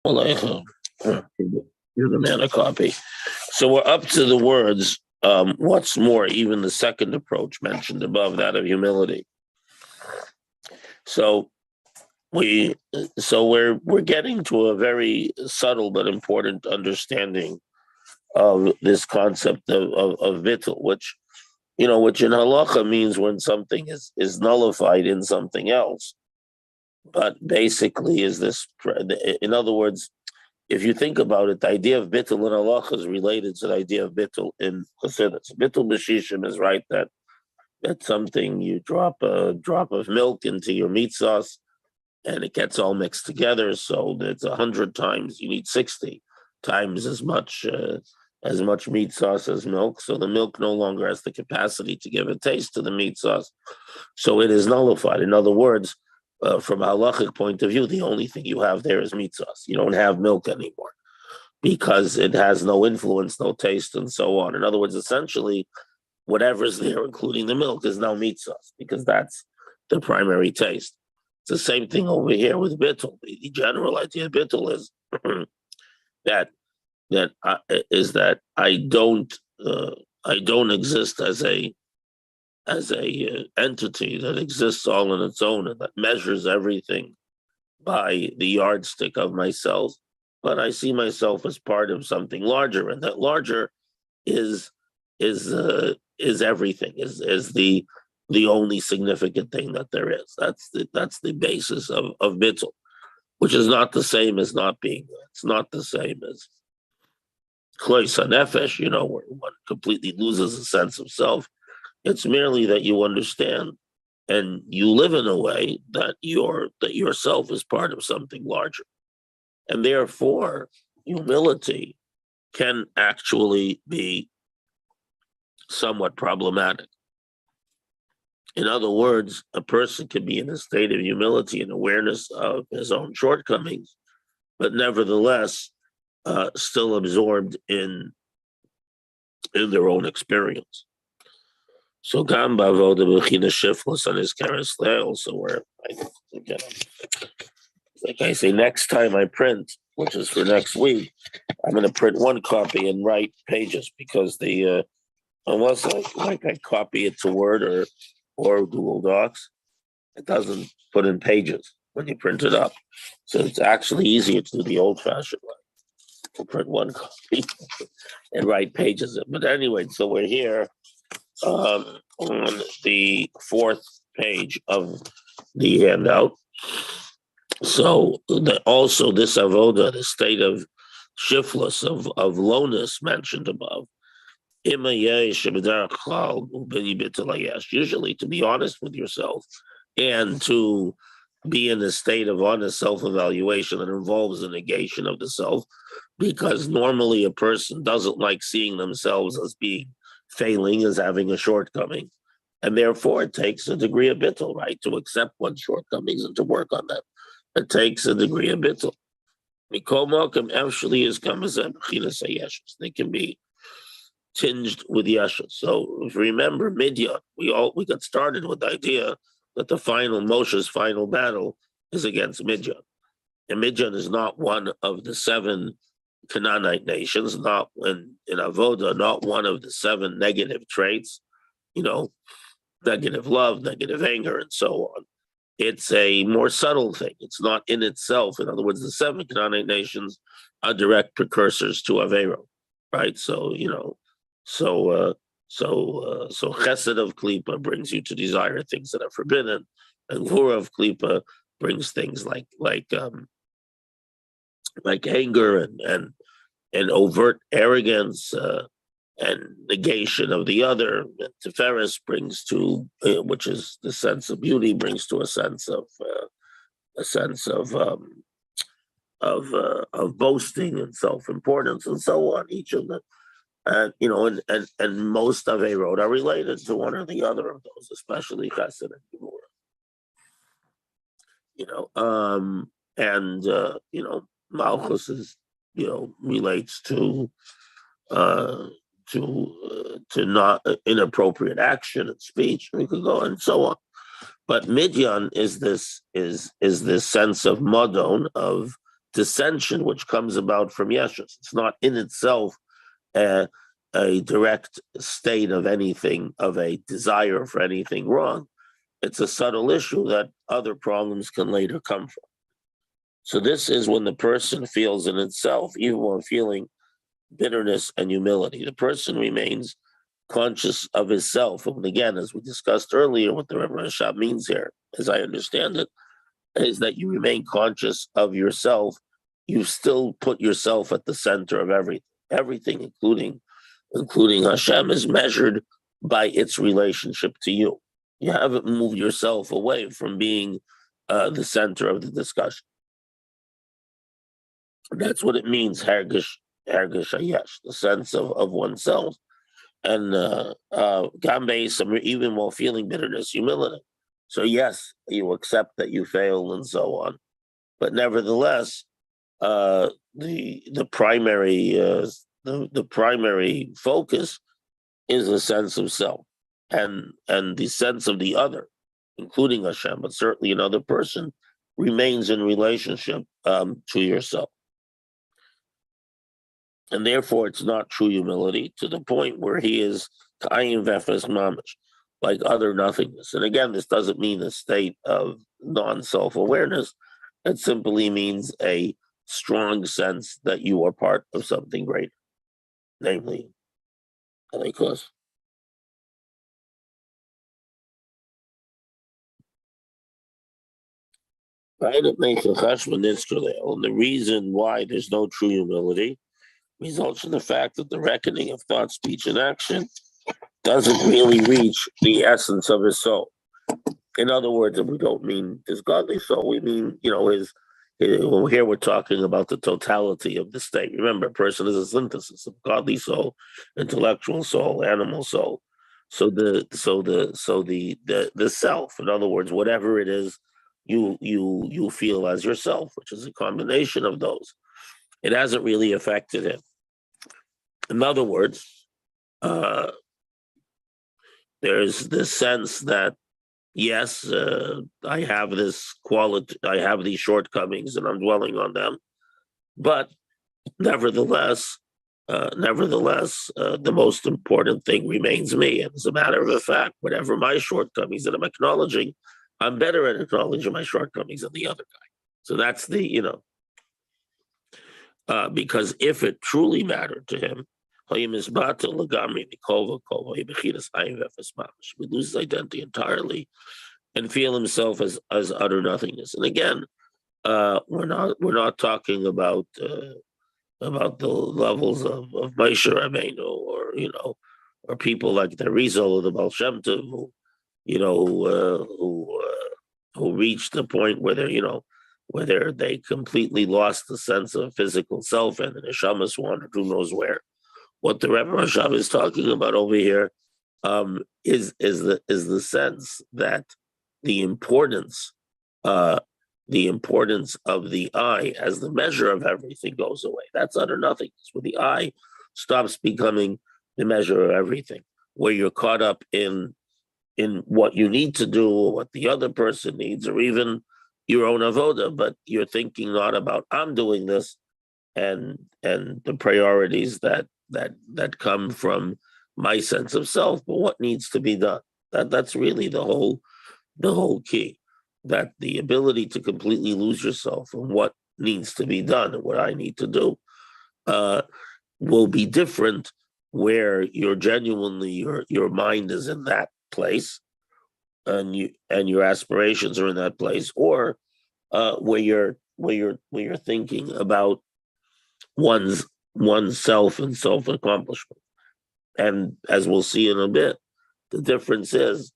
Well, you're the man of copy. So we're up to the words. What's more, even the second approach mentioned above, that of humility. So we, we're getting to a very subtle but important understanding of this concept of vittel, which in halacha means when something is nullified in something else, but basically is this. In other words, if you think about it, the idea of bittul in halacha is related to the idea of bittul in chassidus. Bittul b'shishim is right that something you drop a drop of milk into your meat sauce and it gets all mixed together. So that's 100 times. You need 60 times as much meat sauce as milk. So the milk no longer has the capacity to give a taste to the meat sauce. So it is nullified. In other words, from a halachic point of view, the only thing you have there is meat sauce. You don't have milk anymore because it has no influence, no taste, and so on. In other words, essentially, whatever's there, including the milk, is now meat sauce because that's the primary taste. It's the same thing over here with bittul. The general idea of bittul is that that I don't exist as a entity that exists all on its own and that measures everything by the yardstick of myself, but I see myself as part of something larger, and that larger is is everything, is the only significant thing that there is. That's the basis of bittul, which is not the same as not being. It's not the same as klois hanefesh, where one completely loses a sense of self. It's merely that you understand and you live in a way that yourself is part of something larger. And therefore, humility can actually be somewhat problematic. In other words, a person can be in a state of humility and awareness of his own shortcomings, but nevertheless still absorbed in their own experience. So Gamba Voda Bechina Shifless on his Karis also where again, like I say, next time I print, which is for next week, I'm going to print one copy and write pages because the unless I copy it to Word or Google Docs, it doesn't put in pages when you print it up. So it's actually easier to do the old-fashioned way. To print one copy and write pages. But anyway, so we're here on the fourth page of the handout. So also this avoda, the state of shiftless, of lowness mentioned above. Usually, to be honest with yourself and to be in a state of honest self-evaluation that involves the negation of the self, because normally a person doesn't like seeing themselves as being failing, as having a shortcoming. And therefore, it takes a degree of bittul, right, to accept one's shortcomings and to work on them. It takes a degree of bittul. They can be tinged with yeshus. So if you remember Midian, we got started with the idea that Moshe's final battle is against Midian. And Midian is not one of the 7 Canaanite nations, not in Avoda, not one of the 7 negative traits, negative love, negative anger, and so on. It's a more subtle thing. It's not in itself. In other words, the 7 Canaanite nations are direct precursors to Avero, right? So, so Chesed of Klipa brings you to desire things that are forbidden, and Gvura of Klipa brings things like anger and overt arrogance and negation of the other. And Tiferes brings to, which is the sense of beauty, brings to a sense of boasting and self-importance and so on. Each of them, and most of Erod are related to one or the other of those, especially Chesed and Gvura. Malchus is, relates to not inappropriate action and speech. We could go and so on. But Midian is this sense of modon, of dissension which comes about from yeshus. It's not in itself a, a direct state of anything, of a desire for anything wrong. It's a subtle issue that other problems can later come from. So this is when the person feels in itself, even while feeling bitterness and humility, the person remains conscious of his self. And again, as we discussed earlier, what the Rebbe Rashab means here, as I understand it, is that you remain conscious of yourself. You still put yourself at the center of everything, including Hashem, is measured by its relationship to you. You haven't moved yourself away from being the center of the discussion. That's what it means, hergish hayesh, the sense of oneself. And Gambe, even while feeling bitterness, humility. So yes, you accept that you failed and so on, but nevertheless, the primary focus is the sense of self and the sense of the other, including Hashem, but certainly another person, remains in relationship to yourself. And therefore, it's not true humility to the point where he is kayin vefes mamish, like utter nothingness. And again, this doesn't mean a state of non-self-awareness. It simply means a strong sense that you are part of something greater, namely, because. And the reason why there's no true humility results in the fact that the reckoning of thought, speech, and action doesn't really reach the essence of his soul. In other words, if we don't mean his godly soul, we mean, here we're talking about the totality of the state. Remember, a person is a synthesis of godly soul, intellectual soul, animal soul. So the self, in other words, whatever it is you feel as yourself, which is a combination of those, it hasn't really affected him. In other words, there's this sense that, yes, I have this quality, I have these shortcomings, and I'm dwelling on them. But nevertheless, the most important thing remains me. And as a matter of fact, whatever my shortcomings that I'm acknowledging, I'm better at acknowledging my shortcomings than the other guy. So that's because if it truly mattered to him, he would lose his identity entirely and feel himself as utter nothingness. And again, we're not talking about the levels of Moshe Rabbeinu or people like the Rizal or the Baal Shem Tov who reached the point where they completely lost the sense of physical self and the neshamas wandered who knows where. What the Rebbe Rashab is talking about over here is the sense that the importance of the I as the measure of everything goes away. That's utter nothingness, where the I stops becoming the measure of everything, where you're caught up in what you need to do, or what the other person needs, or even your own avoda, but you're thinking not about I'm doing this and the priorities that come from my sense of self, but what needs to be done. That's really the whole key. That the ability to completely lose yourself and what needs to be done and what I need to do will be different where you're genuinely your mind is in that place and your aspirations are in that place, or where you're thinking about oneself and self-accomplishment. And as we'll see in a bit, the difference is,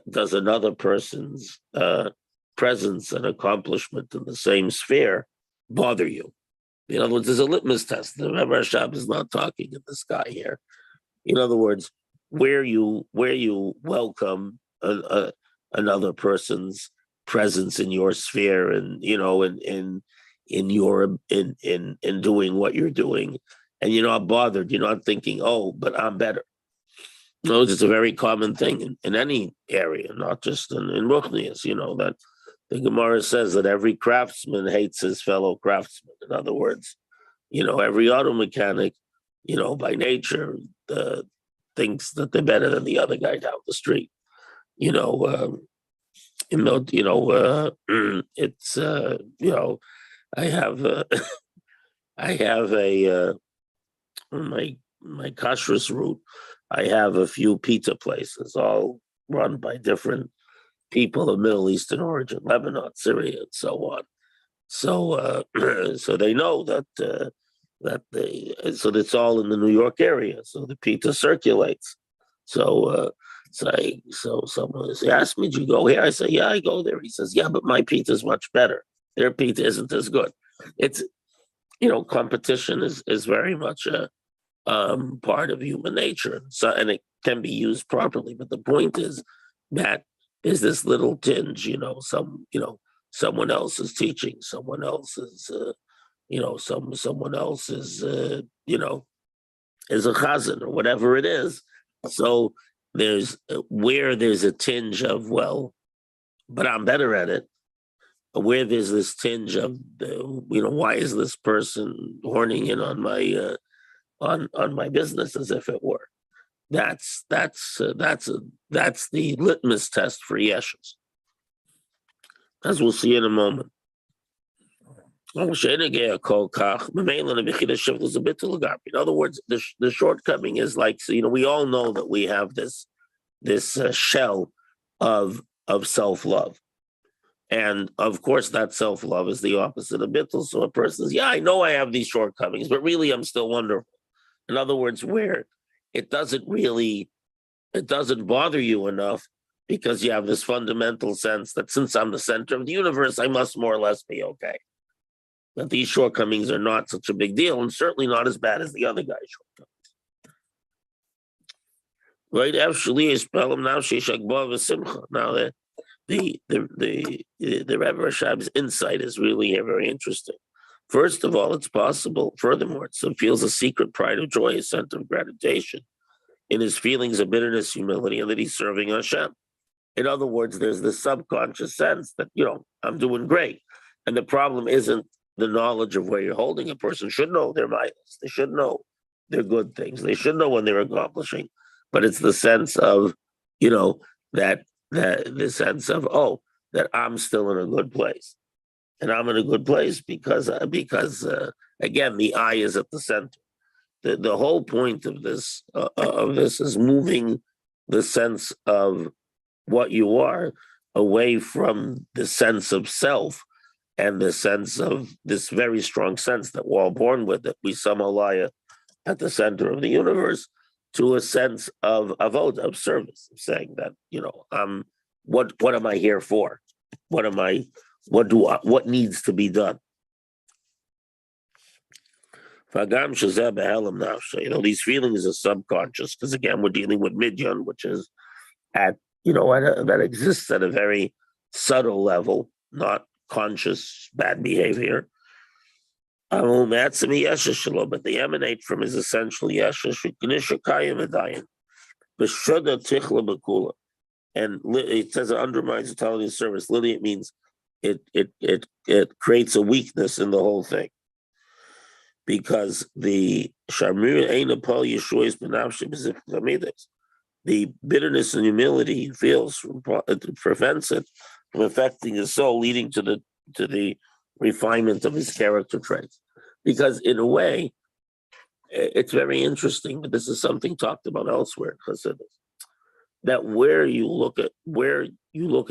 does another person's presence and accomplishment in the same sphere bother you? In other words, there's a litmus test. The Rebbe Rashab is not talking in the sky here. In other words, where you welcome another person's presence in your sphere, and in doing what you're doing, and you're not bothered. You're not thinking, oh, but I'm better. No, it's a very common thing in any area, not just in Ruchnius, that The Gemara says that every craftsman hates his fellow craftsman. In other words, every auto mechanic, by nature, thinks that they're better than the other guy down the street. You know, it's I have I have a my kashrus route. I have a few pizza places, all run by different people of Middle Eastern origin, Lebanon, Syria, and so on. So, so they know so it's all in the New York area. So the pizza circulates. So, so someone asked me, "Did you go here?" I say, "Yeah, I go there." He says, "Yeah, but my pizza is much better. Their pizza isn't as good." It's competition is very much a part of human nature. So, and it can be used properly. But the point is that there's this little tinge, someone else is teaching, someone else is, someone else is, is a chazan or whatever it is. So where there's a tinge of, well, but I'm better at it. Where there's this tinge of, why is this person horning in on my on my business as if it were? That's the litmus test for yeshus, as we'll see in a moment. In other words, the shortcoming is like, so, we all know that we have this shell of self-love. And of course, that self-love is the opposite of bittul. So a person says, yeah, I know I have these shortcomings, but really I'm still wonderful. In other words, where it doesn't bother you enough because you have this fundamental sense that since I'm the center of the universe, I must more or less be okay. That these shortcomings are not such a big deal and certainly not as bad as the other guy's shortcomings. Right? Now the Rebbe Rashab's insight is really very interesting. First of all, it's possible. Furthermore, it feels a secret pride of joy, a sense of gratification in his feelings of bitterness, humility, and that he's serving Hashem. In other words, there's this subconscious sense that, I'm doing great. And the problem isn't the knowledge of where you're holding. A person should know their miles. They should know their good things. They should know when they're accomplishing. But it's the sense of, that the sense of, that I'm still in a good place. And I'm in a good place because again, the I is at the center. The whole point of this is moving the sense of what you are away from the sense of self and the sense of this very strong sense that we're all born with, that we somehow lie at the center of the universe, to a sense of avoda, of service, of saying that, what am I here for? What needs to be done? These feelings are subconscious because again, we're dealing with midyan, which is that exists at a very subtle level, not conscious bad behavior. But they emanate from his essential yeshish. And it says it undermines the totality of service. Literally, it means it creates a weakness in the whole thing. Because the Shamir Ein Apol Yeshua is the bitterness and humility he feels prevents it from affecting his soul, leading to the refinement of his character traits. Because in a way, it's very interesting, but this is something talked about elsewhere in Chassidus, that where you look at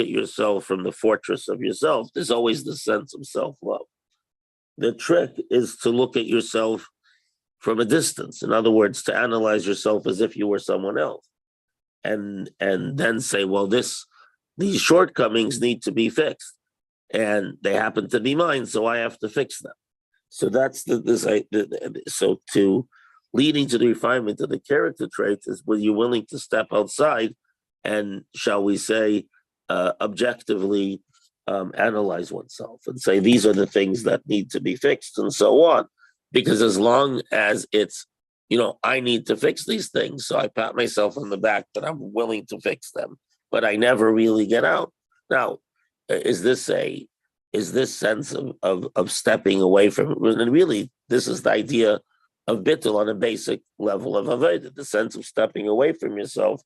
yourself from the fortress of yourself, there's always the sense of self-love. The trick is to look at yourself from a distance. In other words, to analyze yourself as if you were someone else. And then say, well, these shortcomings need to be fixed. And they happen to be mine, so I have to fix them. So that's so to leading to the refinement of the character traits is when you're willing to step outside and, shall we say, objectively analyze oneself and say, these are the things that need to be fixed and so on. Because as long as it's, I need to fix these things, so I pat myself on the back that I'm willing to fix them, but I never really get out. Now, is this sense of stepping away from it? And really, this is the idea of bittul on a basic level of avodah, the sense of stepping away from yourself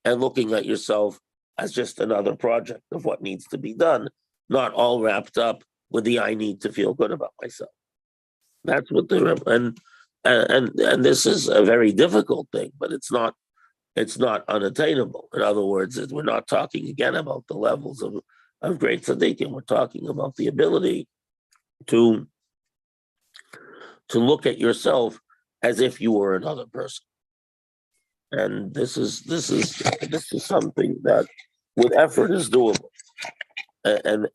and looking at yourself as just another project of what needs to be done, not all wrapped up with the I need to feel good about myself. That's what the and this is a very difficult thing, but it's not unattainable. In other words, we're not talking again about the levels of great tzaddikim. We're talking about the ability to look at yourself as if you were another person. And this is something that with effort is doable. And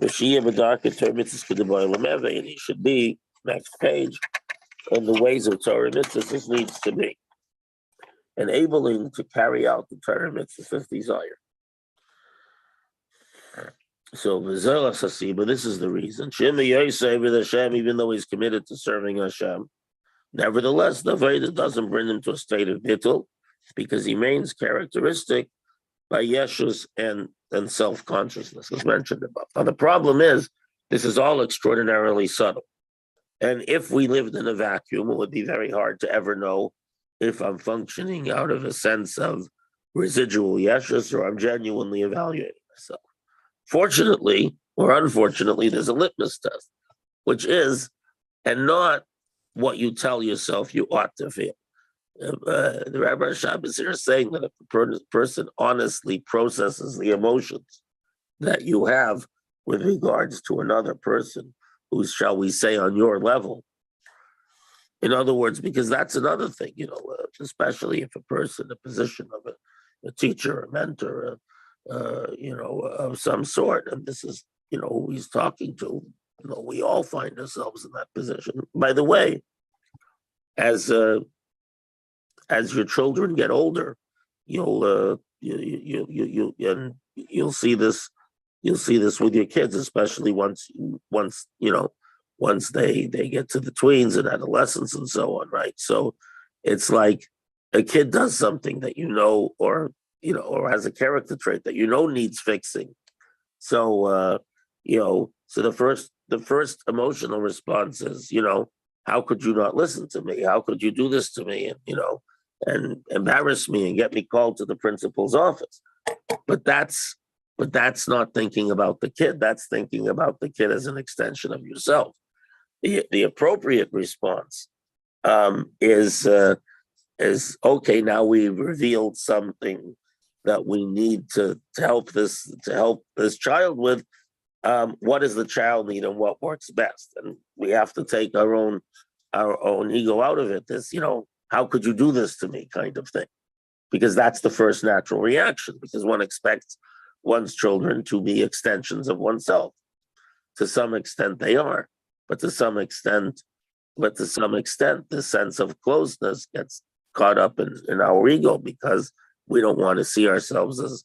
Mashiach B'darkei Torah mitzvahs k'deboy lemeve, and he should be next page. And the ways of Torah mitzvahs this needs to be enabling to carry out the Torah mitzvahs desire. So but this is the reason. Shema Yosef with Hashem, even though he's committed to serving Hashem, nevertheless, the Veda doesn't bring him to a state of bittul, because he remains characteristic by yeshus and self-consciousness, as mentioned above. Now, the problem is, this is all extraordinarily subtle. And if we lived in a vacuum, it would be very hard to ever know if I'm functioning out of a sense of residual yeshus or I'm genuinely evaluating myself. Fortunately, or unfortunately, there's a litmus test, which is, and not what you tell yourself you ought to feel. The Rabbi Rashab is here saying that if a person honestly processes the emotions that you have with regards to another person who's, shall we say, on your level. In other words, because that's another thing, especially if a person, a position of a teacher, a mentor, of some sort, and this is, who he's talking to, we all find ourselves in that position. By the way, as your children get older, you'll see this. You'll see this with your kids, especially once they get to the tweens and adolescence and so on, right? So it's like a kid does something that or has a character trait that needs fixing. So so the first emotional response is, how could you not listen to me? How could you do this to me? And embarrass me and get me called to the principal's office. But that's not thinking about the kid. That's thinking about the kid as an extension of yourself. The appropriate response is okay. Now we've revealed something that we need to help this child with. What does the child need and what works best? And we have to take our own ego out of it. This, how could you do this to me, kind of thing, because that's the first natural reaction. Because one expects one's children to be extensions of oneself. To some extent, they are, but to some extent, the sense of closeness gets caught up in our ego because we don't want to see ourselves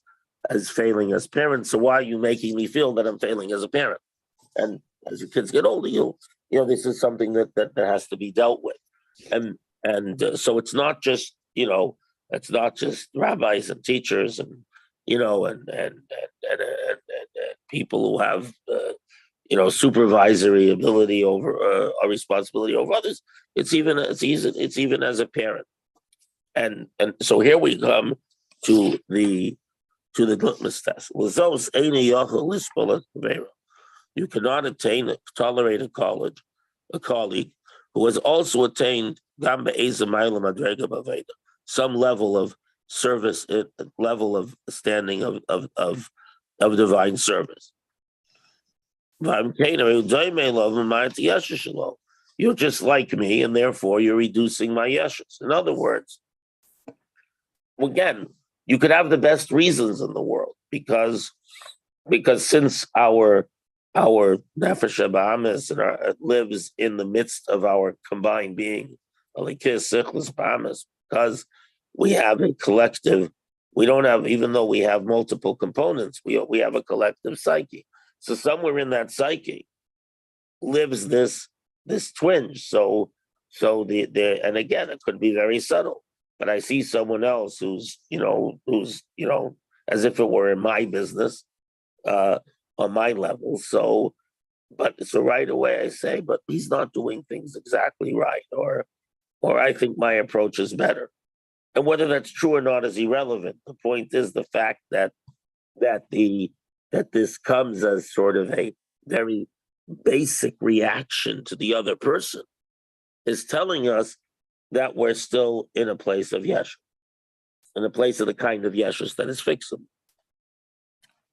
as failing as parents. So why are you making me feel that I'm failing as a parent? And as your kids get older, this is something that has to be dealt with. And so it's not just rabbis and teachers and people who have supervisory ability over a responsibility over others. It's even as a parent. And so here we come to the litmus test. You cannot tolerate a colleague who has also attained some level of service, level of standing of divine service. You're just like me, and therefore you're reducing my yeshus. In other words, again, you could have the best reasons in the world because since our nefesh ba'amis lives in the midst of our combined being, because we have a collective. We don't have, even though we have multiple components, we have a collective psyche. So somewhere in that psyche lives this twinge. So and again, it could be very subtle. But I see someone else who's as if it were in my business, uh, on my level. So right away I say, but he's not doing things exactly right, or I think my approach is better. And whether that's true or not is irrelevant. The point is the fact that the that this comes as sort of a very basic reaction to the other person is telling us that we're still in a place of yesh, in a place of the kind of yeshus that is fixable.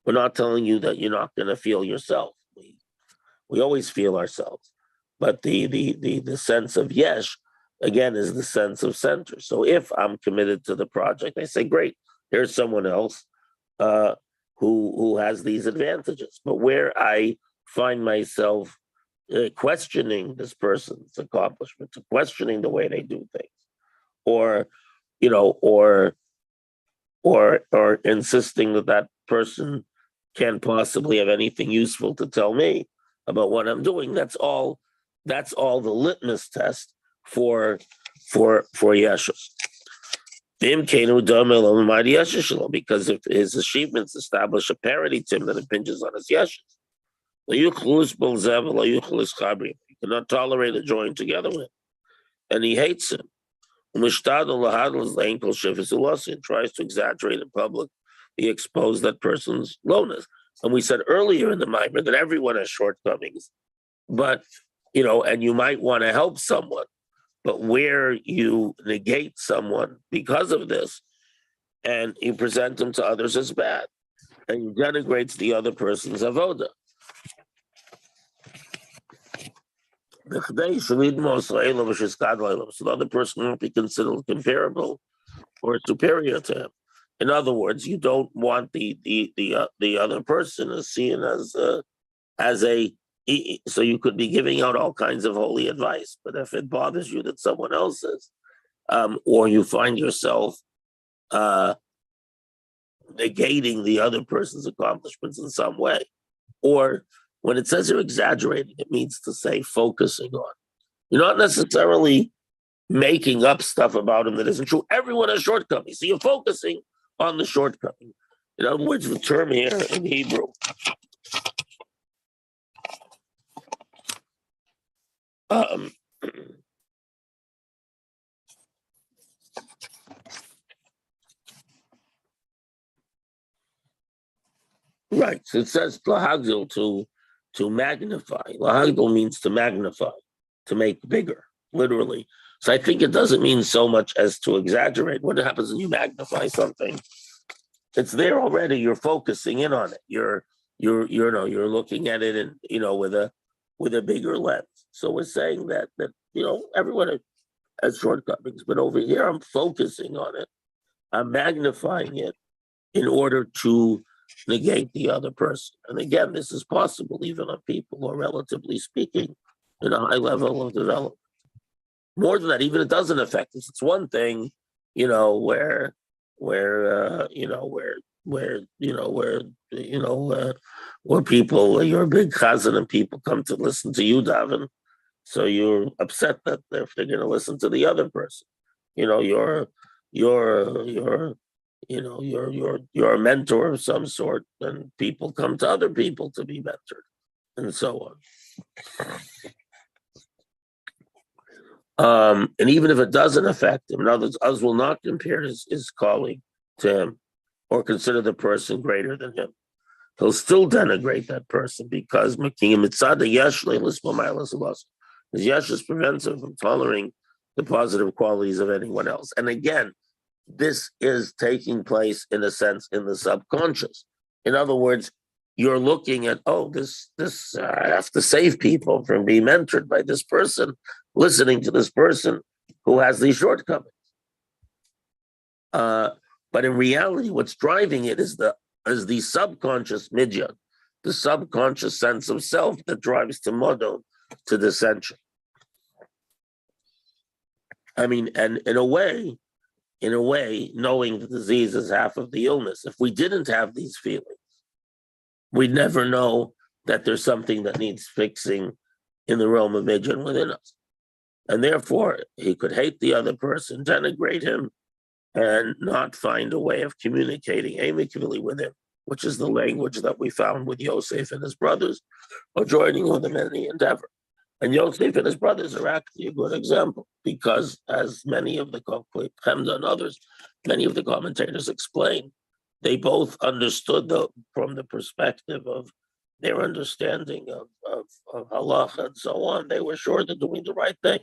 We're not telling you that you're not going to feel yourself. We always feel ourselves, but the sense of yesh again is the sense of center. So if I'm committed to the project, I say, great, here's someone else uh, who has these advantages. But where I find myself questioning this person's accomplishments, questioning the way they do things, or you know, or insisting that that person can't possibly have anything useful to tell me about what I'm doing. That's all. That's all the litmus test for Yeshus. Because if his achievements establish a parity to him that impinges on his Yeshus, you cannot tolerate a joint together with him, and he hates him. Tries to exaggerate in public, he exposed that person's lowness. And we said earlier in the Mimer that everyone has shortcomings, but and you might want to help someone, but where you negate someone because of this, and you present them to others as bad, and you denigrate the other person's avoda. So the other person won't be considered comparable or superior to him. In other words, you don't want the other person is seen as a so you could be giving out all kinds of holy advice, but if it bothers you that someone else is, or you find yourself negating the other person's accomplishments in some way, or when it says you're exaggerating, it means to say focusing on. You're not necessarily making up stuff about him that isn't true. Everyone has shortcomings, so you're focusing on the shortcoming. In other words, the term here in Hebrew right. So it says lahagdil to magnify. Lahagdil means to magnify, to make bigger, literally. So I think it doesn't mean so much as to exaggerate. What happens when you magnify something? It's there already. You're focusing in on it. You're looking at it and with a bigger lens. So we're saying that everyone has shortcomings, but over here I'm focusing on it. I'm magnifying it in order to negate the other person. And again, this is possible even on people who are relatively speaking in a high level of development. More than that, even it doesn't affect us. It's one thing, where people, you're a big chazan and people come to listen to you, Davin. So you're upset that they're going to listen to the other person. You're you're a mentor of some sort, and people come to other people to be mentored, and so on. And even if it doesn't affect him, in other words, us will not compare his colleague to him or consider the person greater than him. He'll still denigrate that person because his yeshus prevents him from tolerating the positive qualities of anyone else. And again, this is taking place in a sense in the subconscious. In other words, you're looking at, I have to save people from being mentored by this person, listening to this person who has these shortcomings. But in reality, what's driving it is the subconscious midyan, the subconscious sense of self that drives to modon, to dissension. I mean, and in a way, knowing the disease is half of the illness. If we didn't have these feelings, we'd never know that there's something that needs fixing in the realm of midyan within us. And therefore, he could hate the other person, denigrate him, and not find a way of communicating amicably with him which is the language that we found with Yosef and his brothers, are joining with him in the endeavor. And Yosef and his brothers are actually a good example because, as many of the Hemda and others, many of the commentators explain, they both understood from the perspective of their understanding of halacha and so on. They were sure they're doing the right thing.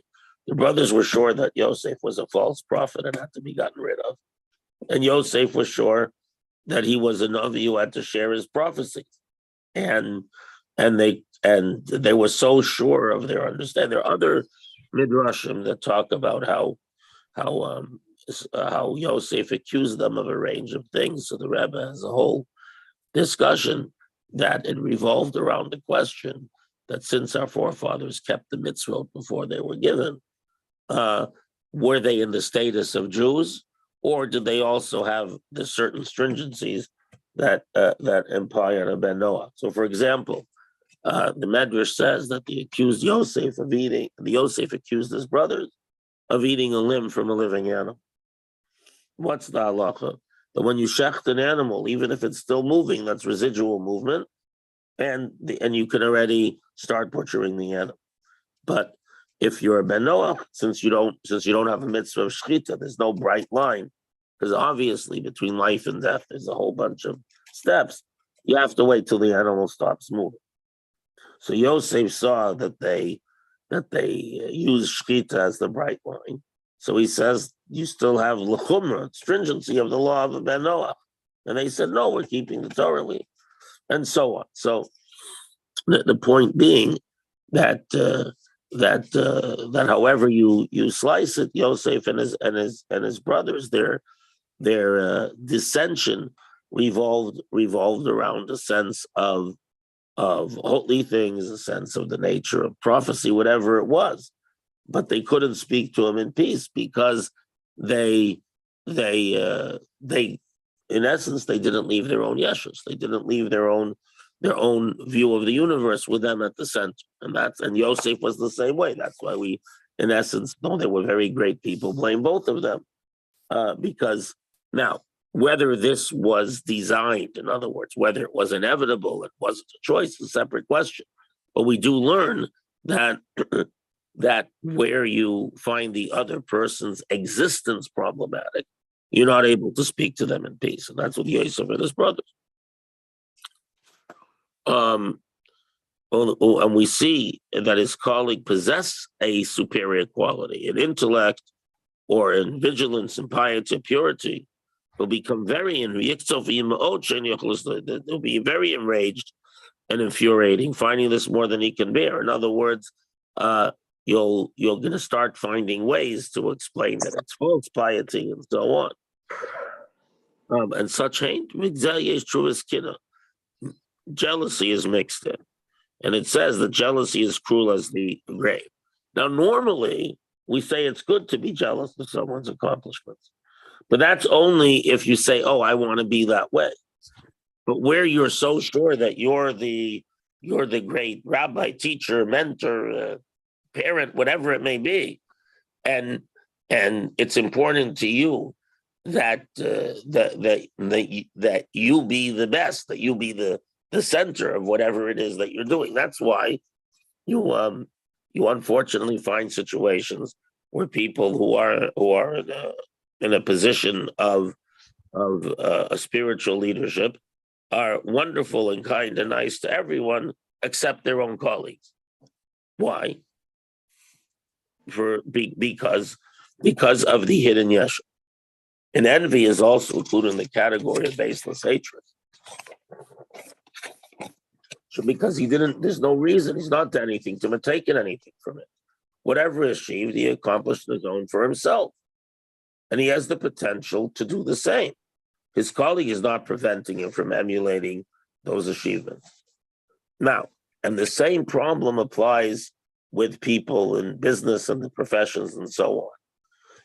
The brothers were sure that Yosef was a false prophet and had to be gotten rid of. And Yosef was sure that he was a Navi who had to share his prophecies. And they were so sure of their understanding. There are other midrashim that talk about how Yosef accused them of a range of things. So the Rebbe has a whole discussion that it revolved around the question that since our forefathers kept the mitzvot before they were given, were they in the status of Jews, or did they also have the certain stringencies that imply on a ben Noach? So, for example, the Medrash says that the Yosef accused his brothers of eating a limb from a living animal. What's the halacha? That when you shecht an animal, even if it's still moving, that's residual movement, and you can already start butchering the animal. But if you're a ben Noach, since you don't have a mitzvah of shechita, there's no bright line, because obviously between life and death there's a whole bunch of steps. You have to wait till the animal stops moving. So Yosef saw that they use shechita as the bright line. So he says, you still have l'chumra, stringency of the law of a ben Noach. And they said, no, we're keeping the Torah, and so on. So the point being that however you slice it, Yosef and his brothers, their dissension revolved around a sense of holy things, a sense of the nature of prophecy, whatever it was. But they couldn't speak to him in peace because they in essence they didn't leave their own yeshus. They didn't leave their own view of the universe with them at the center. And Yosef was the same way. That's why we, in essence, though they were very great people, blame both of them. Because now, whether this was designed, in other words, whether it was inevitable, it wasn't a choice, a separate question. But we do learn that that where you find the other person's existence problematic, you're not able to speak to them in peace. And that's what Yosef and his brothers. And we see that his colleague possessed a superior quality, in intellect or in vigilance and piety and purity, will become very enraged. They'll be very enraged and infuriating, finding this more than he can bear. In other words, you're going to start finding ways to explain that it's false piety and so on. And such hate, jealousy is mixed in. And it says that jealousy is cruel as the grave. Now, normally, we say it's good to be jealous of someone's accomplishments. But that's only if you say, oh, I want to be that way. But where you're so sure that you're the great rabbi, teacher, mentor, parent, whatever it may be, and it's important to you that that you be the best, that you be the center of whatever it is that you're doing. That's why you unfortunately find situations where people who are in a position of a spiritual leadership are wonderful and kind and nice to everyone except their own colleagues. Why? Because of the hidden yeshu. And envy is also included in the category of baseless hatred. So because there's no reason, he's not done anything to have taken anything from it. Whatever he achieved, he accomplished his own for himself. And he has the potential to do the same. His colleague is not preventing him from emulating those achievements. Now, and the same problem applies with people in business and the professions and so on.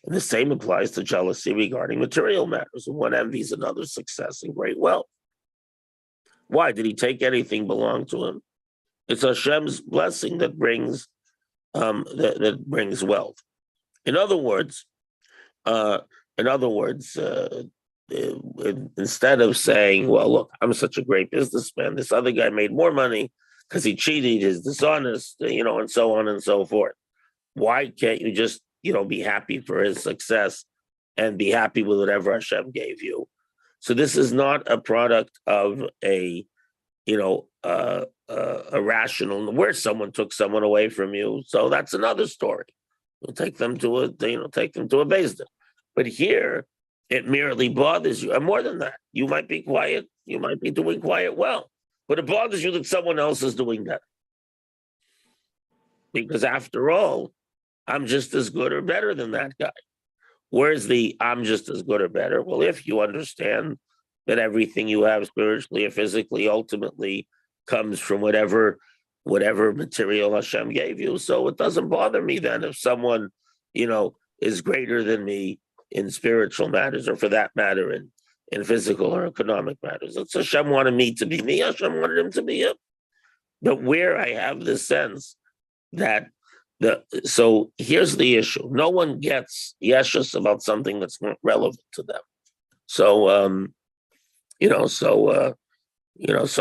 And the same applies to jealousy regarding material matters. One envies another's success and great wealth. Why? Did he take anything belong to him? It's Hashem's blessing that brings that brings wealth. In other words, instead of saying, well, look, I'm such a great businessman, this other guy made more money because he cheated, he's dishonest, and so on and so forth. Why can't you just, be happy for his success and be happy with whatever Hashem gave you? So this is not a product of a rational where someone took someone away from you. So that's another story. You'll take them to a Beis Din. But here, it merely bothers you. And more than that, you might be quiet. You might be doing quiet well. But it bothers you that someone else is doing better. Because after all, I'm just as good or better than that guy. Where's the I'm just as good or better? Well, if you understand that everything you have spiritually or physically ultimately comes from whatever material Hashem gave you. So it doesn't bother me then if someone, is greater than me in spiritual matters, or for that matter, in physical or economic matters. It's Hashem wanted me to be me, Hashem wanted him to be him. But where I have the sense that so here's the issue. No one gets yeshus about something that's not relevant to them. So so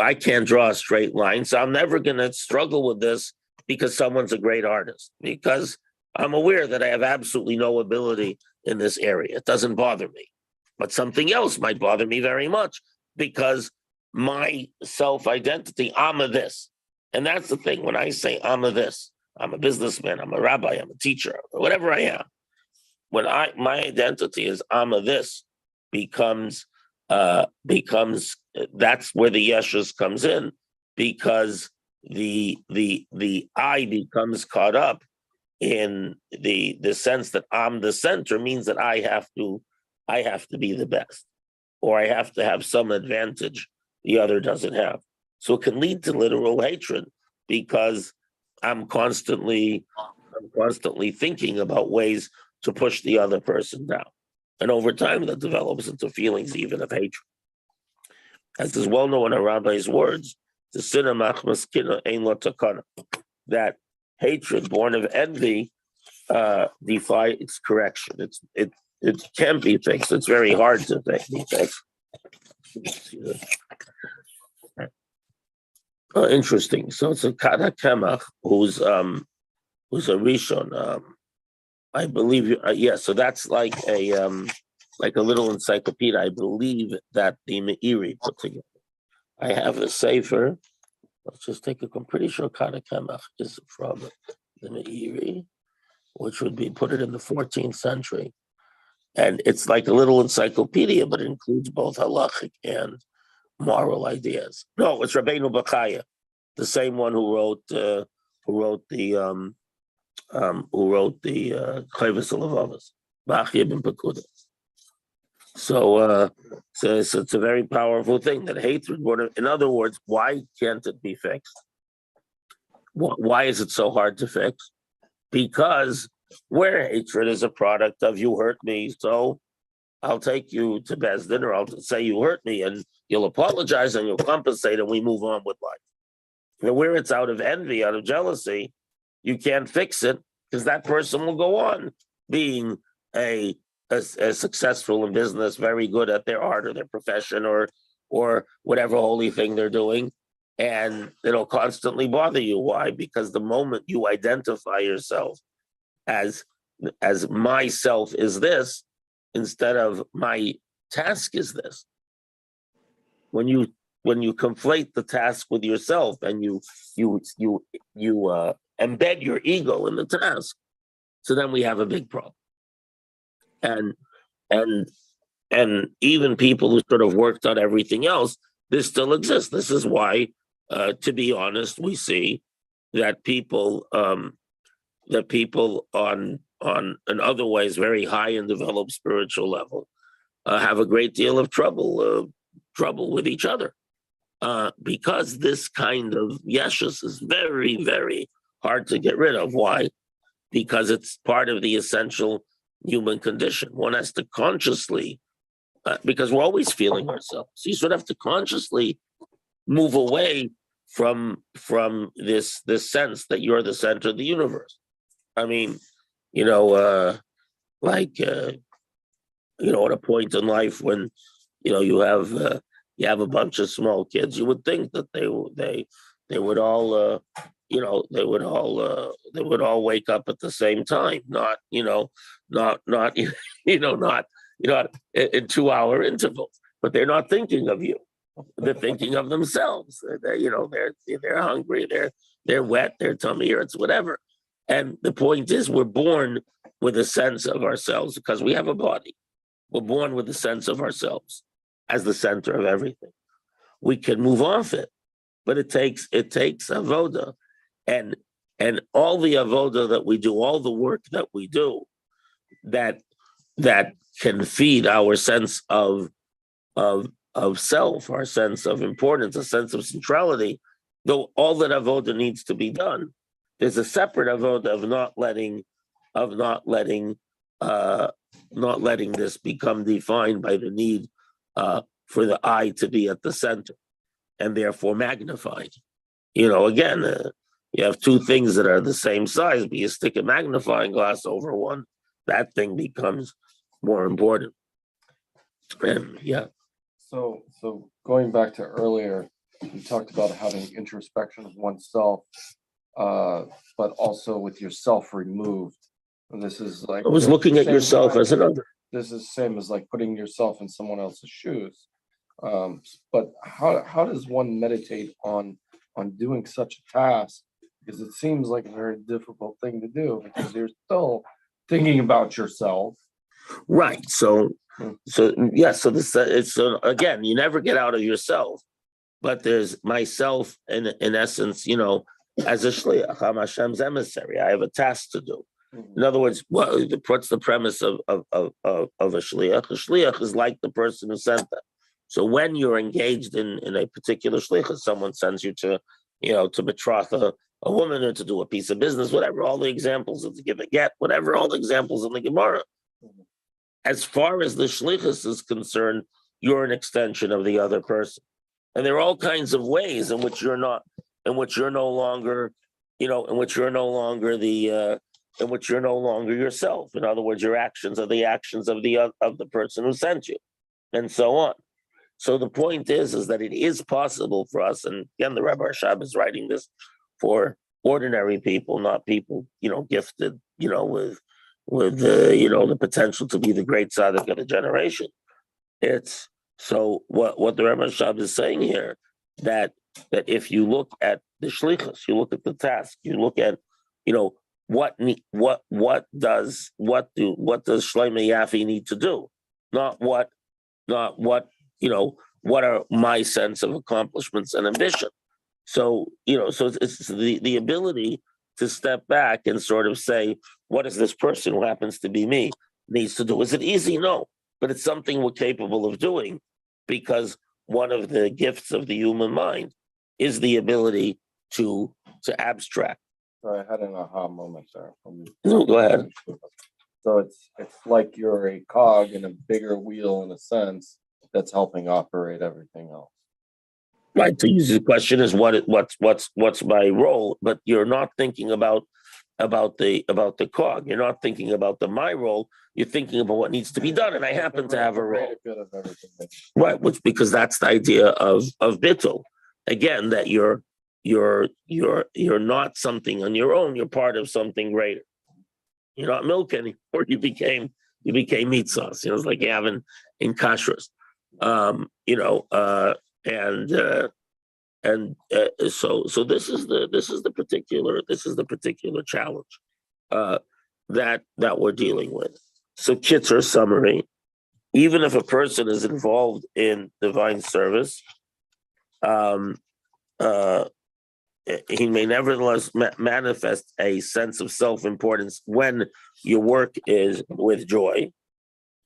I can't draw a straight line. So I'm never gonna struggle with this because someone's a great artist, because I'm aware that I have absolutely no ability in this area. It doesn't bother me. But something else might bother me very much because my self-identity, I'm a this. And that's the thing. When I say I'm a this, I'm a businessman, I'm a rabbi, I'm a teacher, whatever I am. When my identity is I'm a this becomes that's where the yeshus comes in, because the I becomes caught up in the sense that I'm the center, means that I have to be the best, or I have to have some advantage the other doesn't have. So it can lead to literal hatred because I'm constantly thinking about ways to push the other person down. And over time that develops into feelings even of hatred. As is well known in a rabbi's words, the sinna machmas kina ein lo takana, that hatred born of envy defies its correction. It can't be fixed. It's very hard to be fixed. Oh, interesting. So it's a Kada Kemach who's a Rishon. I believe so that's like a little encyclopedia. I believe that the Meiri put together. I have a sefer. Let's just take a. I'm pretty sure Kada Kemach is from the Meiri, which would be put it in the 14th century. And it's like a little encyclopedia, but it includes both halachic and moral ideas. No, it's Rabbeinu Bachaya, the same one who wrote the Chayvus Levavos, Bachya ben Pekuda. So it's a very powerful thing that hatred. In other words, why can't it be fixed? Why is it so hard to fix? Because where hatred is a product of you hurt me, so I'll take you to Beis Din, or I'll say you hurt me, and you'll apologize and you'll compensate, and we move on with life. And where it's out of envy, out of jealousy, you can't fix it because that person will go on being a successful in business, very good at their art or their profession or whatever holy thing they're doing, and it'll constantly bother you. Why? Because the moment you identify yourself as myself is this, instead of my task is this, when you conflate the task with yourself and you embed your ego in the task, so then we have a big problem. And even people who sort of worked on everything else, this still exists. This is why, to be honest, we see that people on an otherwise very high and developed spiritual level have a great deal of trouble with each other, because this kind of yeshus is very, very hard to get rid of. Why? Because it's part of the essential human condition. One has to consciously, because we're always feeling ourselves. So you sort of have to consciously move away from this sense that you're the center of the universe. I mean, at a point in life when you have a bunch of small kids. You would think that they would all they would all wake up at the same time, not not not in 2 hour intervals. But they're not thinking of you. They're thinking of themselves. They're hungry. They're wet. Their tummy hurts. Whatever. And the point is, we're born with a sense of ourselves because we have a body. We're born with a sense of ourselves as the center of everything. We can move off it, but it takes avoda, and all the avoda that we do, all the work that we do, that can feed our sense of self, our sense of importance, a sense of centrality. Though all that avoda needs to be done, there's a separate avoda of not letting this become defined by the need for the I to be at the center and therefore magnified. Again, you have two things that are the same size, but you stick a magnifying glass over one, that thing becomes more important. And yeah. So going back to earlier, you talked about having introspection of oneself, but also with yourself removed. And this is like I was looking at yourself as another. This is the same as like putting yourself in someone else's shoes. But how does one meditate on doing such a task? Because it seems like a very difficult thing to do because you're still thinking about yourself. Right. So this it's again, you never get out of yourself, but there's myself in essence, as a shliach, I'm Hashem's emissary. I have a task to do. In other words, what's the premise of a shliach? A shliach is like the person who sent them. So when you're engaged in a particular shliach, someone sends you to betroth a woman or to do a piece of business, whatever, all the examples of to give a get, whatever, all the examples in the Gemara. As far as the shlichus is concerned, you're an extension of the other person. And there are all kinds of ways in which you're no longer yourself. In other words, your actions are the actions of the person who sent you, and so on. So the point is that it is possible for us, and again, the Rebbe Rashab is writing this for ordinary people, not people, gifted, with the potential to be the great tzaddik of the generation. It's so what the Rebbe Rashab is saying here, that if you look at the shlichus, you look at the task, you look at, what does Shlomo Yafi need to do, not what are my sense of accomplishments and ambition. So so it's the ability to step back and sort of say, what does this person who happens to be me needs to do? Is it easy? No, but it's something we're capable of doing, because one of the gifts of the human mind is the ability to abstract. So I had an aha moment there. No, go ahead. So it's like you're a cog in a bigger wheel in a sense that's helping operate everything else. Right. To use the question is what's my role, but you're not thinking about the cog. You're not thinking about my role. You're thinking about what needs to be done, and I happen to have a role. Right, because that's the idea of bittul. Again, that you're not something on your own. You're part of something greater. You're not milk anymore. You became meat sauce. It's like you have in kashrus. So this is the particular challenge that we're dealing with. So kitzur summary: even if a person is involved in divine service, he may nevertheless manifest a sense of self-importance when your work is with joy,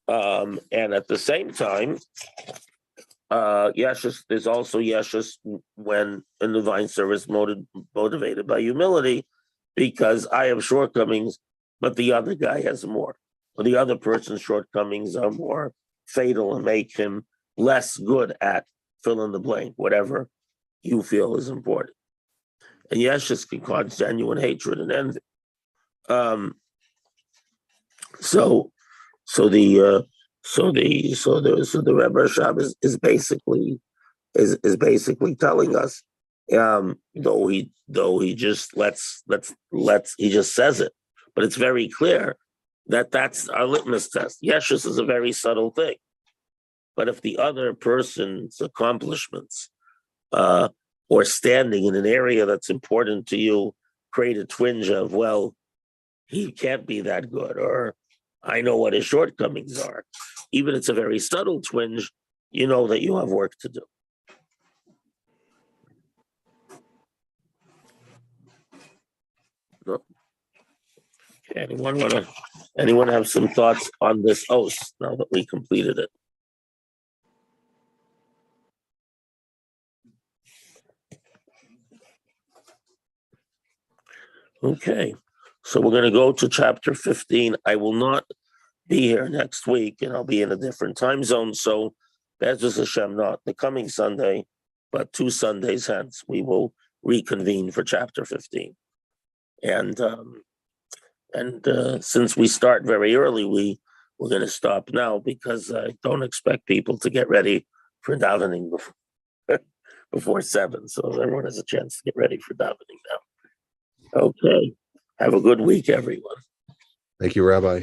and at the same time, yeshus, there's also yeshus when in divine service motivated by humility, because I have shortcomings, but the other guy has more, or the other person's shortcomings are more fatal and make him less good at fill in the blank, whatever you feel is important. And yeshus can cause genuine hatred and envy. So the So the Rebbe Rashab is basically telling us, though he just he just says it, but it's very clear that that's our litmus test. Yeshus is a very subtle thing, but if the other person's accomplishments or standing in an area that's important to you create a twinge of, well, he can't be that good, or I know what his shortcomings are. Even it's a very subtle twinge, you know that you have work to do. No. Okay, anyone have some thoughts on this oath now that we completed it? Okay, so we're going to go to chapter 15. I will not be here next week, and I'll be in a different time zone. So, Bezos Hashem, not the coming Sunday, but 2 Sundays hence, we will reconvene for chapter 15. And since we start very early, we're going to stop now because I don't expect people to get ready for davening before 7. So everyone has a chance to get ready for davening now. Okay. Have a good week, everyone. Thank you, Rabbi.